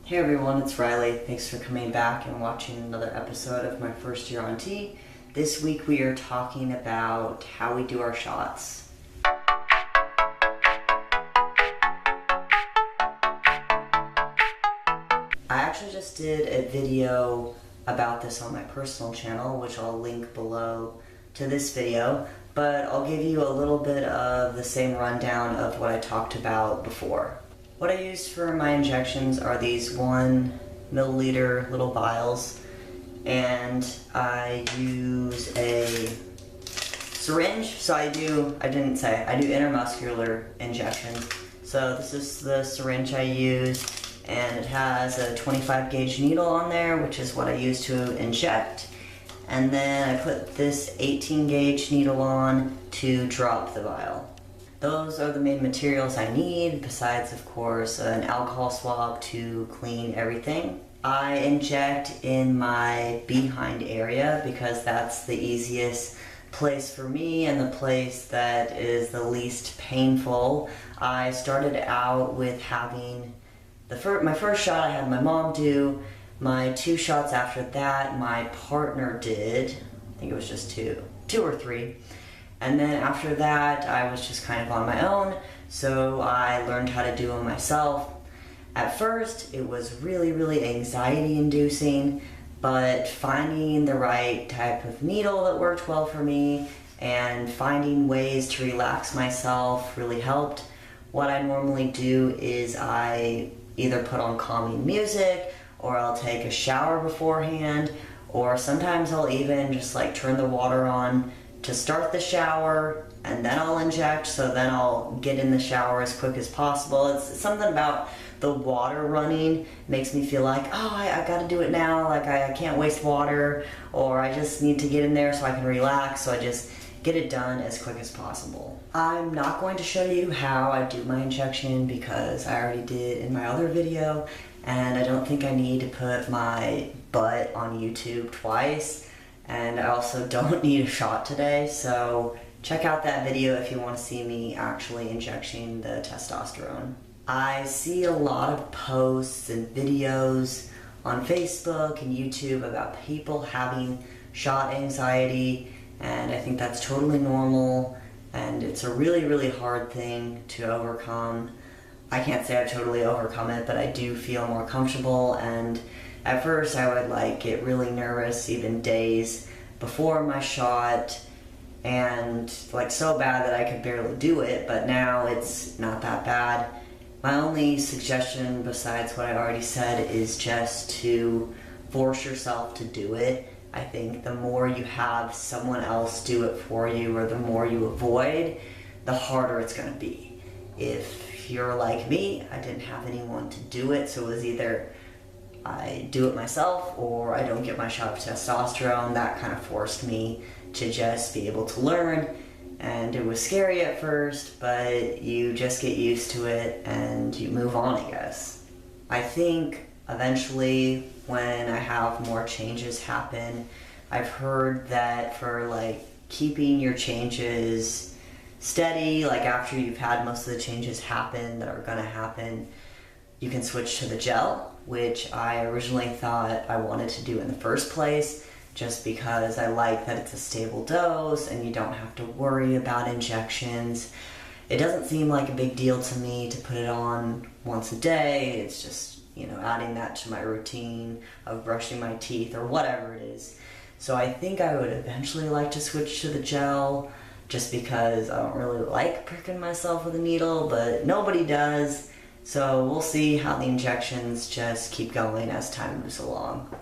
Hey everyone, it's Riley. Thanks for coming back and watching another episode of my first year on T. This week we are talking about how we do our shots. I actually just did a video about this on my personal channel, which I'll link below to this video, but I'll give you a little bit of the same rundown of what I talked about before. What I use for my injections are these 1 milliliter little vials, and I use a syringe. So I do intramuscular injections. So this is the syringe I use, and it has a 25 gauge needle on there, which is what I use to inject. And then I put this 18 gauge needle on to drop the vial. Those are the main materials I need, besides of course an alcohol swab to clean everything. I inject in my behind area because that's the easiest place for me and the place that is the least painful. I started out with having my first shot I had my mom do. My 2 shots after that my partner did. I think it was just 2 or 3. And then after that, I was just kind of on my own, so I learned how to do them myself. At first, it was really anxiety-inducing, but finding the right type of needle that worked well for me and finding ways to relax myself really helped. What I normally do is I either put on calming music, or I'll take a shower beforehand, or sometimes I'll even just turn the water on to start the shower, and then I'll inject, so then I'll get in the shower as quick as possible. It's something about the water running makes me feel like, oh, I gotta do it now, I can't waste water, or I just need to get in there so I can relax, so I just get it done as quick as possible. I'm not going to show you how I do my injection because I already did in my other video, and I don't think I need to put my butt on YouTube twice. And I also don't need a shot today, so check out that video if you want to see me actually injecting the testosterone. I see a lot of posts and videos on Facebook and YouTube about people having shot anxiety, and I think that's totally normal, and it's a really hard thing to overcome. I can't say I've totally overcome it, but I do feel more comfortable, and at first I would get really nervous even days before my shot, and so bad that I could barely do it, but now it's not that bad. My only suggestion besides what I already said is just to force yourself to do it. I think the more you have someone else do it for you, or the more you avoid, the harder it's going to be. If you're like me, I didn't have anyone to do it, so it was either I do it myself or I don't get my shot of testosterone. That kind of forced me to just be able to learn, and it was scary at first, but you just get used to it and you move on, I guess. I think eventually when I have more changes happen, I've heard that for keeping your changes steady, after you've had most of the changes happen that are gonna happen, you can switch to the gel, which I originally thought I wanted to do in the first place, just because I like that it's a stable dose and you don't have to worry about injections. It doesn't seem like a big deal to me to put it on once a day. It's just, adding that to my routine of brushing my teeth or whatever it is. So I think I would eventually like to switch to the gel, just because I don't really like pricking myself with a needle, but nobody does. So we'll see how the injections just keep going as time moves along.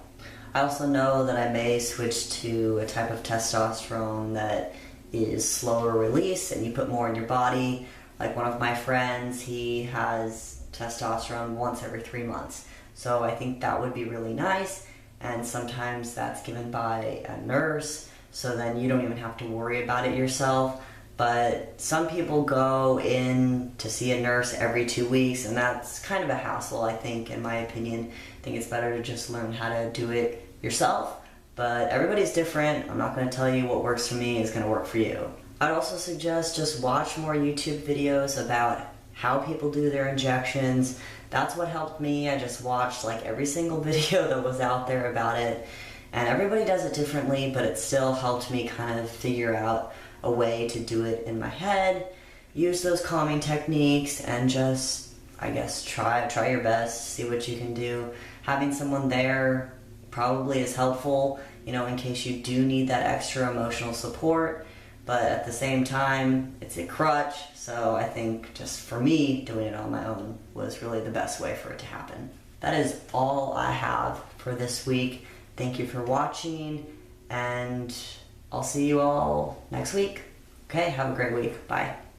I also know that I may switch to a type of testosterone that is slower release and you put more in your body. Like one of my friends, he has testosterone once every 3 months. So I think that would be really nice, and sometimes that's given by a nurse, so then you don't even have to worry about it yourself. But some people go in to see a nurse every 2 weeks, and that's kind of a hassle, I think, in my opinion. I think it's better to just learn how to do it yourself. But everybody's different. I'm not going to tell you what works for me is going to work for you. I'd also suggest just watch more YouTube videos about how people do their injections. That's what helped me. I just watched like every single video that was out there about it, and everybody does it differently, but it still helped me kind of figure out a way to do it in my head, use those calming techniques, and just, I guess, try your best, see what you can do. Having someone there probably is helpful, you know, in case you do need that extra emotional support, but at the same time, it's a crutch, so I think just for me, doing it on my own was really the best way for it to happen. That is all I have for this week. Thank you for watching, and I'll see you all next week. Okay, have a great week. Bye.